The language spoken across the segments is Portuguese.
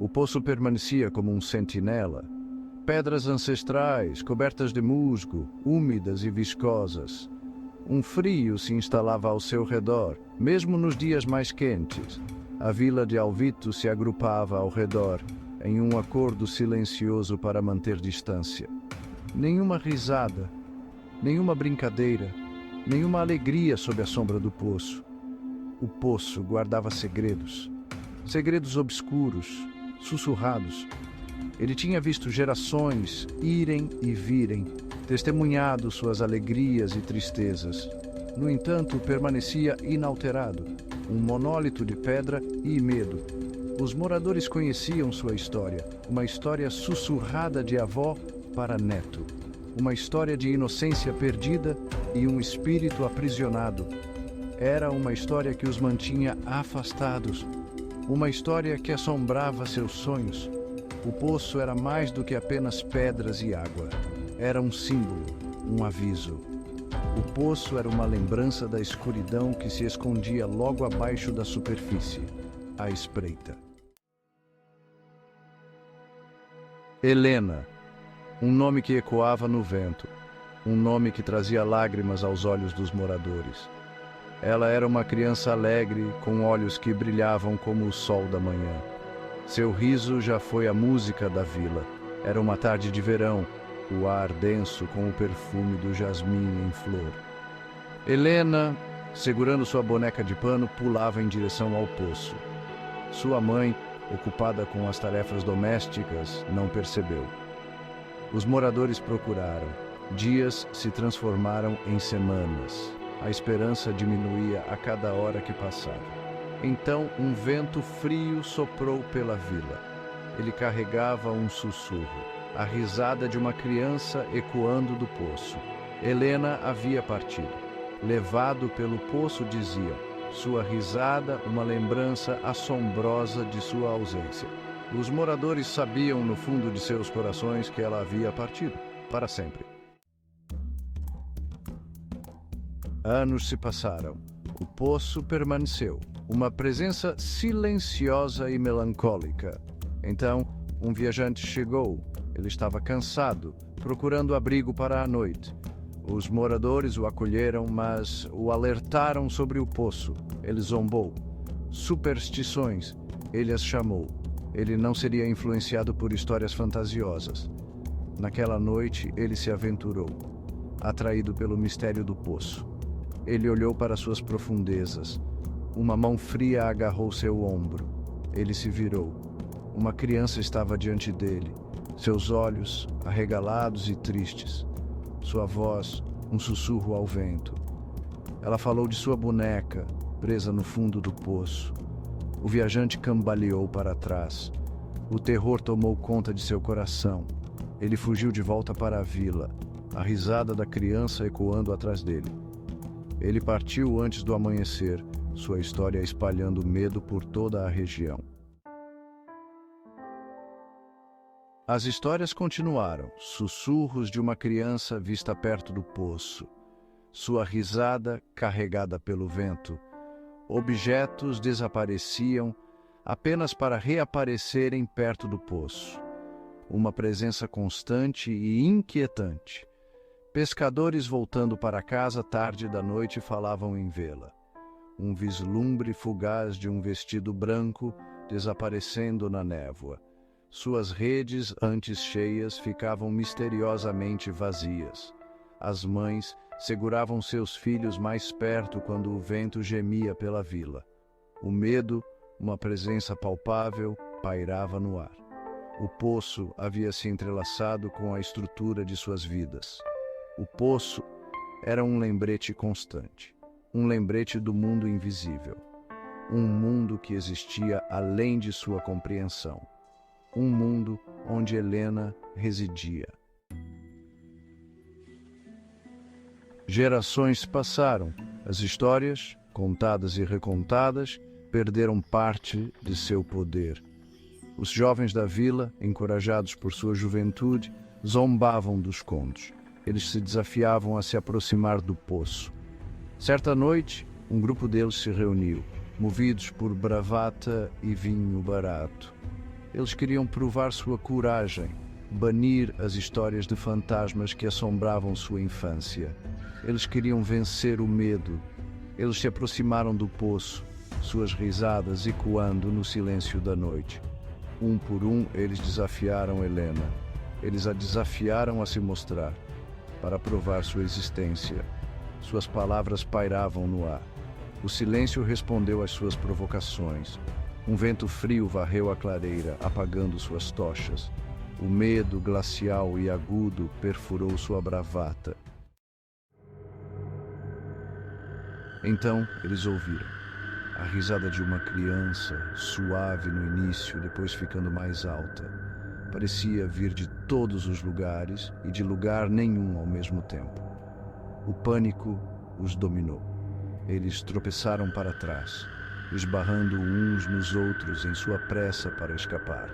O poço permanecia como um sentinela. Pedras ancestrais, cobertas de musgo, úmidas e viscosas. Um frio se instalava ao seu redor, mesmo nos dias mais quentes. A vila de Alvito se agrupava ao redor, em um acordo silencioso para manter distância. Nenhuma risada, nenhuma brincadeira, nenhuma alegria sob a sombra do poço. O poço guardava segredos, segredos obscuros, sussurrados. Ele tinha visto gerações irem e virem, testemunhado suas alegrias e tristezas. No entanto, permanecia inalterado, um monólito de pedra e medo. Os moradores conheciam sua história, uma história sussurrada de avó para neto. Uma história de inocência perdida e um espírito aprisionado. Era uma história que os mantinha afastados, uma história que assombrava seus sonhos. O poço era mais do que apenas pedras e água. Era um símbolo, um aviso. O poço era uma lembrança da escuridão que se escondia logo abaixo da superfície, à espreita. Helena, um nome que ecoava no vento, um nome que trazia lágrimas aos olhos dos moradores. Ela era uma criança alegre, com olhos que brilhavam como o sol da manhã. Seu riso já foi a música da vila. Era uma tarde de verão, o ar denso com o perfume do jasmim em flor. Helena, segurando sua boneca de pano, pulava em direção ao poço. Sua mãe, ocupada com as tarefas domésticas, não percebeu. Os moradores procuraram. Dias se transformaram em semanas. A esperança diminuía a cada hora que passava. Então um vento frio soprou pela vila. Ele carregava um sussurro, a risada de uma criança ecoando do poço. Helena havia partido. Levado pelo poço, diziam, sua risada uma lembrança assombrosa de sua ausência. Os moradores sabiam no fundo de seus corações que ela havia partido, para sempre. Anos se passaram. O poço permaneceu, uma presença silenciosa e melancólica. Então, um viajante chegou. Ele estava cansado, procurando abrigo para a noite. Os moradores o acolheram, mas o alertaram sobre o poço. Ele zombou. Superstições, ele as chamou. Ele não seria influenciado por histórias fantasiosas. Naquela noite, ele se aventurou, atraído pelo mistério do poço. Ele olhou para suas profundezas. Uma mão fria agarrou seu ombro. Ele se virou. Uma criança estava diante dele, seus olhos arregalados e tristes. Sua voz, um sussurro ao vento. Ela falou de sua boneca, presa no fundo do poço. O viajante cambaleou para trás. O terror tomou conta de seu coração. Ele fugiu de volta para a vila, a risada da criança ecoando atrás dele. Ele partiu antes do amanhecer, sua história espalhando medo por toda a região. As histórias continuaram, sussurros de uma criança vista perto do poço, sua risada carregada pelo vento. Objetos desapareciam apenas para reaparecerem perto do poço. Uma presença constante e inquietante. Pescadores voltando para casa tarde da noite falavam em vê-la. Um vislumbre fugaz de um vestido branco desaparecendo na névoa. Suas redes, antes cheias, ficavam misteriosamente vazias. As mães seguravam seus filhos mais perto quando o vento gemia pela vila. O medo, uma presença palpável, pairava no ar. O poço havia se entrelaçado com a estrutura de suas vidas. O poço era um lembrete constante, um lembrete do mundo invisível, um mundo que existia além de sua compreensão, um mundo onde Helena residia. Gerações passaram, as histórias, contadas e recontadas, perderam parte de seu poder. Os jovens da vila, encorajados por sua juventude, zombavam dos contos. Eles se desafiavam a se aproximar do poço. Certa noite, um grupo deles se reuniu, movidos por bravata e vinho barato. Eles queriam provar sua coragem, banir as histórias de fantasmas que assombravam sua infância. Eles queriam vencer o medo. Eles se aproximaram do poço, suas risadas ecoando no silêncio da noite. Um por um, eles desafiaram Helena. Eles a desafiaram a se mostrar, para provar sua existência. Suas palavras pairavam no ar. O silêncio respondeu às suas provocações. Um vento frio varreu a clareira, apagando suas tochas. O medo glacial e agudo perfurou sua bravata. Então eles ouviram a risada de uma criança, suave no início, depois ficando mais alta. Parecia vir de todos os lugares e de lugar nenhum ao mesmo tempo. O pânico os dominou. Eles tropeçaram para trás, esbarrando uns nos outros em sua pressa para escapar.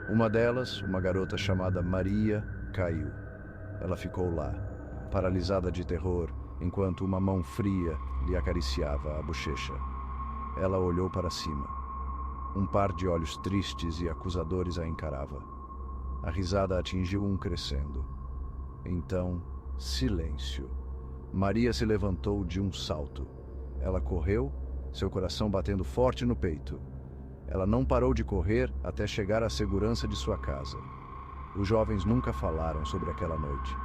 Uma delas, uma garota chamada Maria, caiu. Ela ficou lá, paralisada de terror, enquanto uma mão fria lhe acariciava a bochecha. Ela olhou para cima. Um par de olhos tristes e acusadores a encarava. A risada atingiu um crescendo. Então, silêncio. Maria se levantou de um salto. Ela correu, seu coração batendo forte no peito. Ela não parou de correr até chegar à segurança de sua casa. Os jovens nunca falaram sobre aquela noite,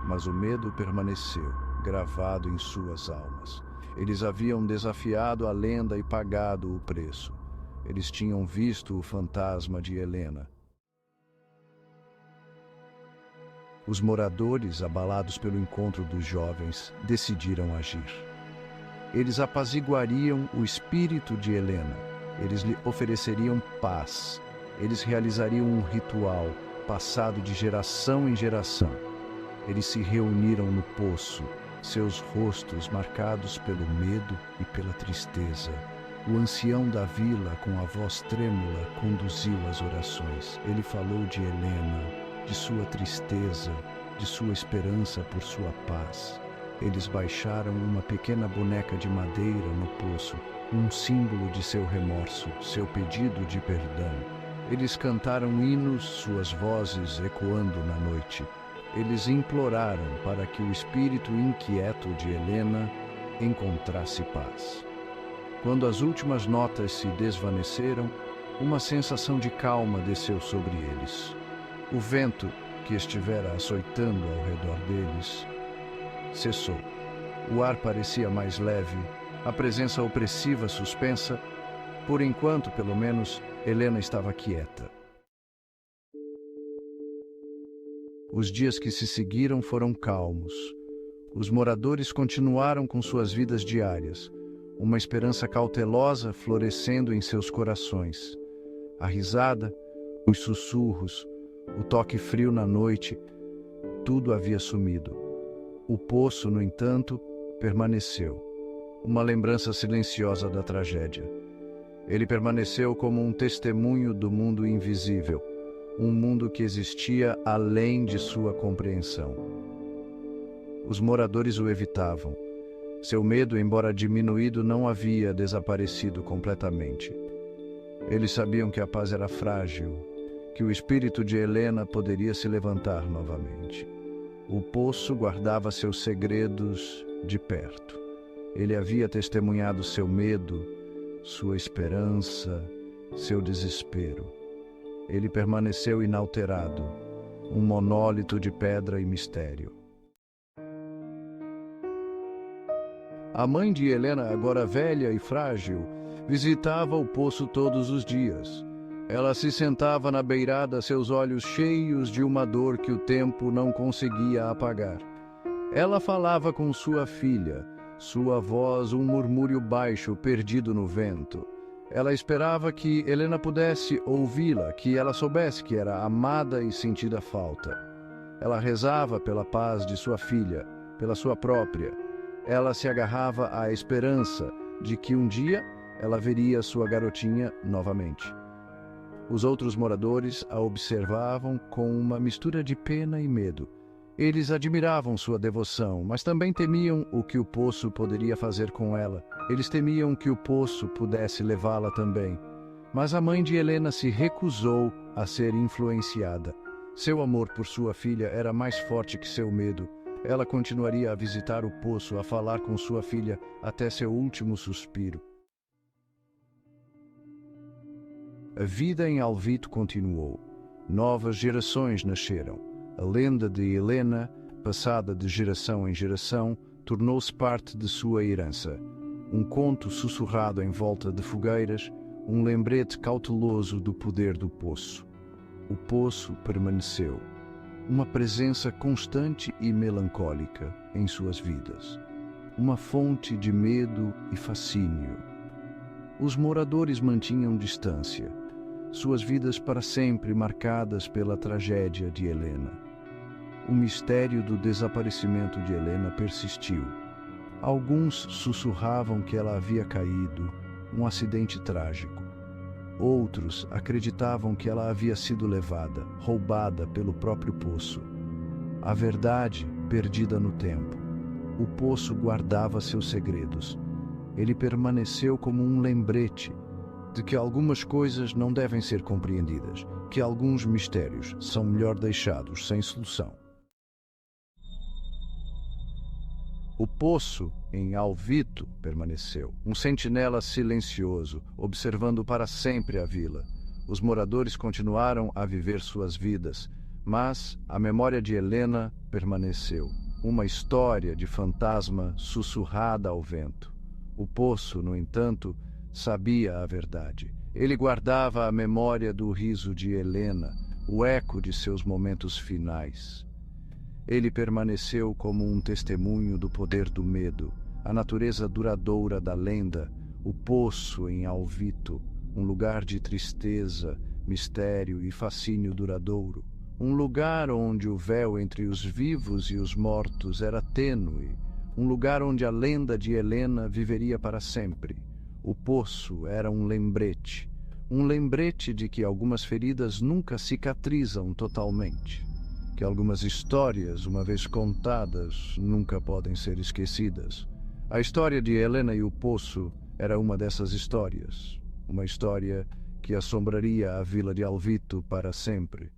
mas o medo permaneceu, gravado em suas almas. Eles haviam desafiado a lenda e pagado o preço. Eles tinham visto o fantasma de Helena. Os moradores, abalados pelo encontro dos jovens, decidiram agir. Eles apaziguariam o espírito de Helena. Eles lhe ofereceriam paz. Eles realizariam um ritual, passado de geração em geração. Eles se reuniram no poço, seus rostos marcados pelo medo e pela tristeza. O ancião da vila, com a voz trêmula, conduziu as orações. Ele falou de Helena, de sua tristeza, de sua esperança por sua paz. Eles baixaram uma pequena boneca de madeira no poço, um símbolo de seu remorso, seu pedido de perdão. Eles cantaram hinos, suas vozes ecoando na noite. Eles imploraram para que o espírito inquieto de Helena encontrasse paz. Quando as últimas notas se desvaneceram, uma sensação de calma desceu sobre eles. O vento, que estivera açoitando ao redor deles, cessou. O ar parecia mais leve, a presença opressiva suspensa. Por enquanto, pelo menos, Helena estava quieta. Os dias que se seguiram foram calmos. Os moradores continuaram com suas vidas diárias, uma esperança cautelosa florescendo em seus corações. A risada, os sussurros, o toque frio na noite, tudo havia sumido. O poço, no entanto, permaneceu, uma lembrança silenciosa da tragédia. Ele permaneceu como um testemunho do mundo invisível, um mundo que existia além de sua compreensão. Os moradores o evitavam. Seu medo, embora diminuído, não havia desaparecido completamente. Eles sabiam que a paz era frágil, que o espírito de Helena poderia se levantar novamente. O poço guardava seus segredos de perto. Ele havia testemunhado seu medo, sua esperança, seu desespero. Ele permaneceu inalterado, um monólito de pedra e mistério. A mãe de Helena, agora velha e frágil, visitava o poço todos os dias. Ela se sentava na beirada, seus olhos cheios de uma dor que o tempo não conseguia apagar. Ela falava com sua filha, sua voz um murmúrio baixo perdido no vento. Ela esperava que Helena pudesse ouvi-la, que ela soubesse que era amada e sentida falta. Ela rezava pela paz de sua filha, pela sua própria. Ela se agarrava à esperança de que um dia ela veria sua garotinha novamente. Os outros moradores a observavam com uma mistura de pena e medo. Eles admiravam sua devoção, mas também temiam o que o poço poderia fazer com ela. Eles temiam que o poço pudesse levá-la também. Mas a mãe de Helena se recusou a ser influenciada. Seu amor por sua filha era mais forte que seu medo. Ela continuaria a visitar o poço, a falar com sua filha até seu último suspiro. A vida em Alvito continuou. Novas gerações nasceram. A lenda de Helena, passada de geração em geração, tornou-se parte de sua herança. Um conto sussurrado em volta de fogueiras, um lembrete cauteloso do poder do poço. O poço permaneceu, uma presença constante e melancólica em suas vidas, uma fonte de medo e fascínio. Os moradores mantinham distância, suas vidas para sempre marcadas pela tragédia de Helena. O mistério do desaparecimento de Helena persistiu. Alguns sussurravam que ela havia caído, um acidente trágico. Outros acreditavam que ela havia sido levada, roubada pelo próprio poço. A verdade, perdida no tempo. O poço guardava seus segredos. Ele permaneceu como um lembrete de que algumas coisas não devem ser compreendidas, que alguns mistérios são melhor deixados sem solução. O poço, em Alvito, permaneceu, um sentinela silencioso, observando para sempre a vila. Os moradores continuaram a viver suas vidas, mas a memória de Helena permaneceu, uma história de fantasma sussurrada ao vento. O poço, no entanto, sabia a verdade. Ele guardava a memória do riso de Helena, o eco de seus momentos finais. Ele permaneceu como um testemunho do poder do medo, a natureza duradoura da lenda, o poço em Alvito, um lugar de tristeza, mistério e fascínio duradouro. Um lugar onde o véu entre os vivos e os mortos era tênue, um lugar onde a lenda de Helena viveria para sempre. O poço era um lembrete de que algumas feridas nunca cicatrizam totalmente, que algumas histórias, uma vez contadas, nunca podem ser esquecidas. A história de Helena e o poço era uma dessas histórias, uma história que assombraria a vila de Alvito para sempre.